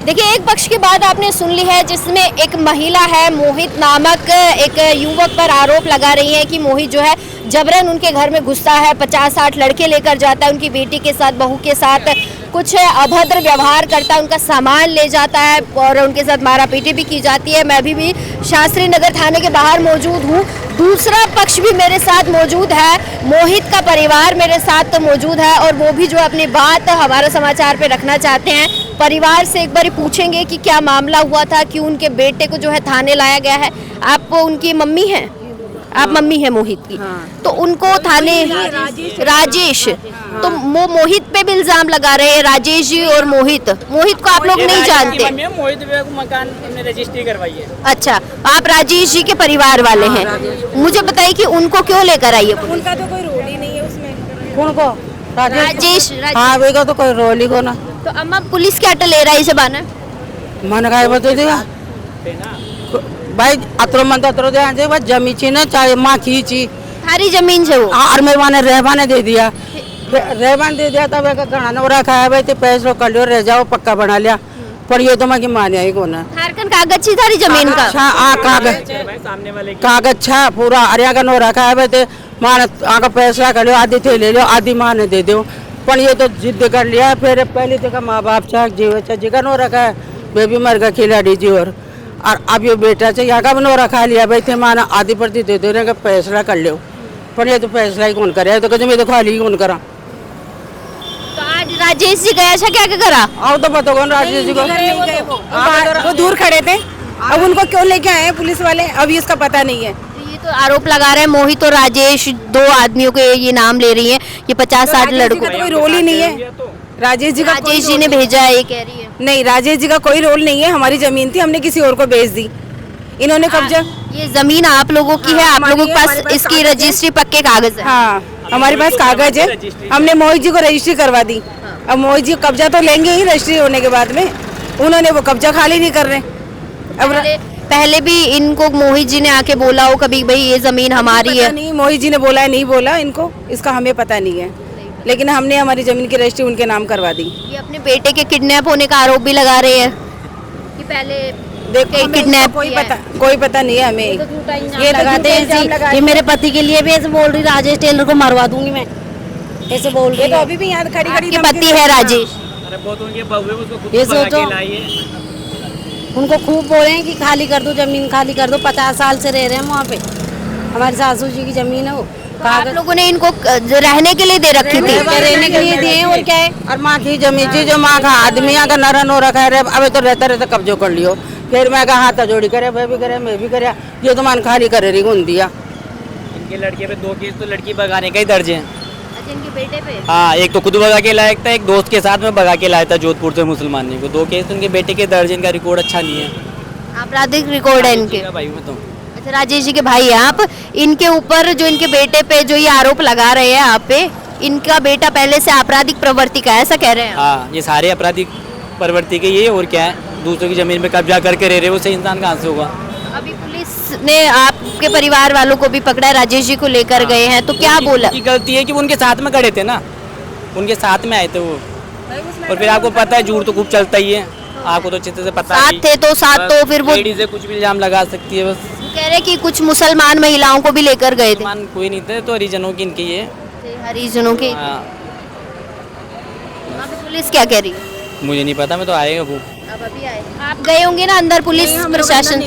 देखिए, एक पक्ष की बात आपने सुन ली है जिसमें एक महिला है मोहित नामक एक युवक पर आरोप लगा रही है कि मोहित जो है जबरन उनके घर में घुसता है, 50-60 लड़के लेकर जाता है, उनकी बेटी के साथ, बहू के साथ कुछ अभद्र व्यवहार करता है, उनका सामान ले जाता है और उनके साथ मारापीटी भी की जाती है। मैं अभी भी शास्त्री नगर थाने के बाहर मौजूद हूँ। दूसरा पक्ष भी मेरे साथ मौजूद है, मोहित का परिवार मेरे साथ तो मौजूद है और वो भी जो अपनी बात हमारा समाचार पे रखना चाहते हैं। परिवार से एक बार पूछेंगे कि क्या मामला हुआ था, क्यों उनके बेटे को जो है थाने लाया गया है। आप उनकी मम्मी हैं? आप मम्मी हैं मोहित की? तो उनको थाने राजेश, तो वो मोहित पे भी इल्जाम लगा रहे हैं, राजेश जी और मोहित को आप लोग नहीं जानते? मोहित मकान में रजिस्ट्री करवाई है। अच्छा, आप राजेश जी के परिवार वाले हैं। मुझे बताइए कि उनको क्यों लेकर आई है? उनका तो कोई रोल ही नहीं है उसमें। कौन को? राजेश। हाँ, वे का तो कोई रोल ही को ना। तो अम्मा पुलिस क्या ले रहा है इसे बाना? मन का बता देगा भाई, अतरो मन तो अतरो दे आजे बस जमी छी ना, चाहे माँ खींची सारी जमीन से वो। और मेरे माँ ने रहबाने दे दिया, रहबान दे दिया तब एक घना नौरा खाया भाई, तो पैसे कर लियो, रह जाओ पक्का बना लिया। पर ये तो मैं की माने आई को ना, झारखंड कागज छी थारी जमीन का। कागज छा पूरा, अरिया का नौरा खाया भाई, तो माँ ने आका फैसला कर लियो, आधी थे ले लो, आधी माँ ने दे दो। पर ये तो जिद कर लिया, फिर पहले तो माँ बाप छा जीव जी का नो रखा है, बेबी मर गया खिलाड़ी जी। और अब ये बेटा से यहाँ का नो रखा लिया भाई, थे माना आधी प्रति दे दो, फैसला कर लो। पर ये तो फैसला ही कौन करे, तो कहते मैं तो खाली ही कौन करा। तो आज राजेश जी गया था, क्या क्या करा? आओ तो पता कौन राजेश जी को, वो दूर खड़े थे, अब उनको क्यों लेके आए पुलिस वाले अभी इसका पता नहीं है। ये तो आरोप लगा रहे हैं मोहित और राजेश, दो आदमियों के ये नाम ले रही है, ये 50-60 लड़कों। कोई रोल ही नहीं है। राजेश जी का राजेश जी ने भेजा है, ये कह रही है। नहीं, राजेश जी का कोई रोल नहीं है। हमारी जमीन थी, हमने किसी और को बेच दी, इन्होंने कब्जा। ये जमीन आप लोगों की है, आप लोगों के पास इसकी रजिस्ट्री पक्के कागज है? हाँ, हमारे पास कागज है, हमने मोहित जी को रजिस्ट्री करवा दी। अब मोहित जी कब्जा तो लेंगे ही रजिस्ट्री होने के बाद में, उन्होंने वो कब्जा खाली नहीं कर रहे। अब पहले भी इनको मोहित जी ने आके बोला हो कभी भाई ये जमीन हमारी है? नहीं, मोहित जी ने बोला है, नहीं बोला इनको, इसका हमें पता नहीं है, लेकिन हमने हमारी जमीन की रजिस्ट्री उनके नाम करवा दी। ये अपने बेटे के किडनैप होने का आरोप भी लगा रहे हैं कि पहले देखो किडनैप कोई पता नहीं है हमें। ये लगाते हैं, ये मेरे पति के लिए भी ऐसे बोल रही, राजेश टेलर को मरवा दूंगी मैं, ऐसे बोल रही। तो अभी भी यहाँ खड़ी आपके पति है राजेश? ये सोचो, उनको खूब बोले हैं कि खाली कर दो जमीन, खाली कर दो। 50 साल से रह रहे हैं वहाँ पे, हमारी सासू जी की जमीन है वो। आप लोगों ने इनको रहने के लिए दे रखी थी? रहने के लिए दिए, और क्या है। और माँ की जमीन थी, जो माँ का आदमी का नरा नो रखा है, अब तो रहता रहता कब्जो कर लियो। फिर मैं कहा हाथ जोड़ी करे, मैं भी करे, मैं भी करे, ये तो मान खाली करे रही गुन दिया। इनके लड़के पे 2 केस तो लड़की भगाने का ही दर्ज है। अच्छा, इनके बेटे पे? हाँ, एक तो खुद भगा के लाया था, एक दोस्त के साथ में भगा के लाया था जोधपुर से मुसलमान को। 2 केस उनके बेटे के दर्ज, इनका रिकॉर्ड अच्छा नहीं है, आपराधिक रिकॉर्ड है इनके। भाई में तो अच्छा, राजेश जी के भाई हैं आप। इनके ऊपर जो इनके बेटे पे जो ये आरोप लगा रहे हैं आप पे, इनका बेटा पहले से आपराधिक प्रवृत्ति का, ऐसा कह रहे हैं? हाँ, ये सारे आपराधिक प्रवृत्ति के ये, और क्या है, दूसरों की जमीन पे कब्जा करके रह रहे, वो सही इंसान कहाँ से होगा। अभी पुलिस ने आपके परिवार वालों को भी पकड़ा है, राजेश जी को लेकर गए हैं, तो क्या बोला? की गलती है कि वो उनके साथ में खड़े थे ना, उनके साथ में आए थे वो। और फिर आपको पता है झूठ तो खूब चलता ही है, आपको तो अच्छे से पता है। साथ थे तो साथ, तो फिर वो लेडीज से कुछ भी इल्जाम लगा सकती है। बस कह रहे कि कुछ मुसलमान महिलाओं को भी लेकर गए थे। कोई नहीं थे, तो हरिजनों की इनकी ये। हरिजनों के? हाँ। वहाँ पे पुलिस क्या कह रही है? मुझे नहीं पता, मैं तो आएगा वो। अब अभी आए आप गए होंगे ना अंदर, पुलिस प्रशासन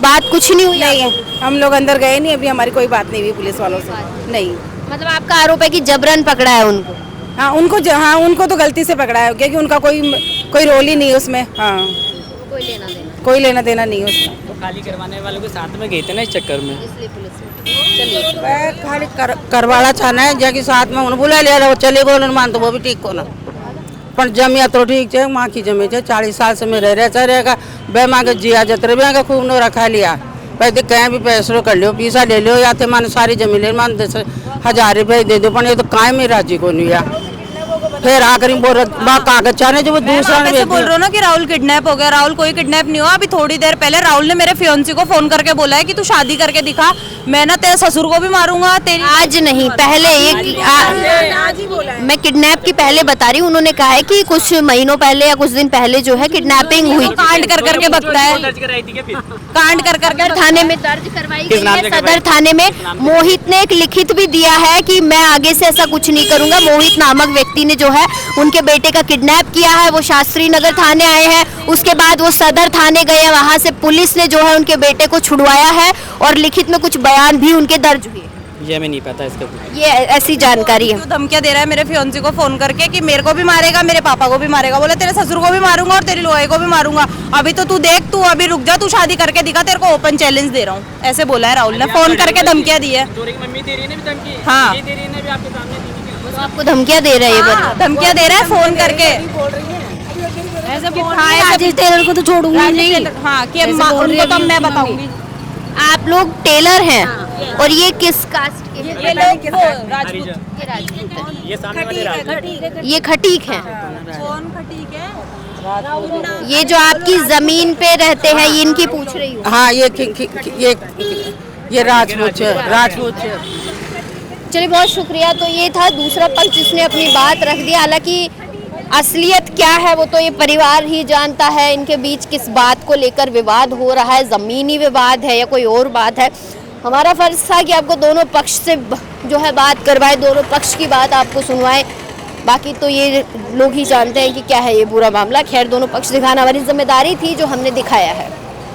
बात कुछ नहीं हुई? नहीं, हम लोग अंदर गए नहीं, अभी हमारी कोई बात नहीं हुई पुलिस वालों से। नहीं, मतलब आपका आरोप है कि जबरन पकड़ा है उनको? हाँ, उनको तो गलती से पकड़ा है, क्योंकि उनका कोई रोल ही नहीं है उसमें। हाँ, कोई लेना देना नहीं है उसमें। तो खाली करवाने वालों के साथ में गए थे ना इस चक्कर में, इसलिए पुलिस खाली करवाना चाहना है, जाके साथ में उन्हें बुला लिया, वो चले गए मान, तो वो भी ठीक को ना। पर जमिया तो ठीक है, माँ की जमी है, 40 साल से मैं रह रहा रहेगा, बे माँ के जिया जतरे भी खूब नो रखा लिया। पहले कहीं भी पैसों कर लियो, पैसा ले लियो, या थे मान सारी जमीन ले मान 10,000 रुपये दे दो, पर ये तो कायम ही राजी को नहीं। फिर आखिरी वो कागज चाहे जो वो दूसरा ने ऐसे बोल रहे हो ना कि राहुल किडनैप हो गया, राहुल कोई किडनैप नहीं हुआ। अभी थोड़ी देर पहले राहुल ने मेरे फियोंसी को फोन करके बोला है कि तू शादी करके दिखा, मैं ना तेरे ससुर को भी मारूंगा, तेरी आज नहीं, पहले मैं किडनैप की पहले बता रही हूँ। उन्होंने कहा है कि कुछ महीनों पहले या कुछ दिन पहले जो है किडनैपिंग हुई। कांड कर करके बकता है, कांड कर करके सदर थाने में दर्ज करवाई किस गई नाम है। से सदर करवाई? थाने में मोहित ने एक लिखित भी दिया है कि मैं आगे से ऐसा कुछ नहीं करूंगा। मोहित नामक व्यक्ति ने जो है उनके बेटे का किडनैप किया है। वो शास्त्री नगर थाने आए हैं, उसके बाद वो सदर थाने गए, वहां से पुलिस ने जो है उनके बेटे को छुड़वाया है और लिखित में कुछ बयान भी उनके दर्ज हुए। ये हमें नहीं पता इसके ऊपर। ये ऐसी जानकारी है। तो धमकियां दे रहा है मेरे फियोंसी को फोन करके कि मेरे को भी मारेगा, मेरे पापा को भी मारेगा, बोले तेरे ससुर को भी मारूंगा और तेरी लोहे को भी मारूंगा। अभी तो तू देख, तू अभी रुक जा, तू शादी करके दिखा, तेरे को ओपन चैलेंज दे रहा हूँ, ऐसे बोला है राहुल ने, फोन करके धमकियां दी है। मम्मी दे रही है ना धमकी, हाँ। ये दे रही है ना भी आपके सामने दी है। तो आपको धमकियां दे रहे हैं हाँ, धमकियां दे रहा है फोन करके। ऐसे बोल रही है, राजेश टेलर को तो छोड़ूंगी नहीं। हाँ कि उनको तो मैं बताऊंगी। आप लोग टेलर हैं और ये किस कास्ट के हैं? ये लोग वो राजपूत, ये राजपूत हैं। ये सामने वाले राज ये खटीक हैं। कौन खटीक है? ये जो आपकी जमीन पे रहते हैं, ये इनकी पूछ रही हूँ। हाँ ये राजपूत है, राजपूत है। चलिए, बहुत शुक्रिया। तो ये था दूसरा पक्ष जिसने अपनी बात रख दी। हालांकि असलियत क्या है वो तो ये परिवार ही जानता है। इनके बीच किस बात को लेकर विवाद हो रहा है, ज़मीनी विवाद है या कोई और बात है। हमारा फर्ज था कि आपको दोनों पक्ष से जो है बात करवाए, दोनों पक्ष की बात आपको सुनवाए। बाकी तो ये लोग ही जानते हैं कि क्या है ये पूरा मामला। खैर, दोनों पक्ष दिखाना हमारी जिम्मेदारी थी, जो हमने दिखाया है।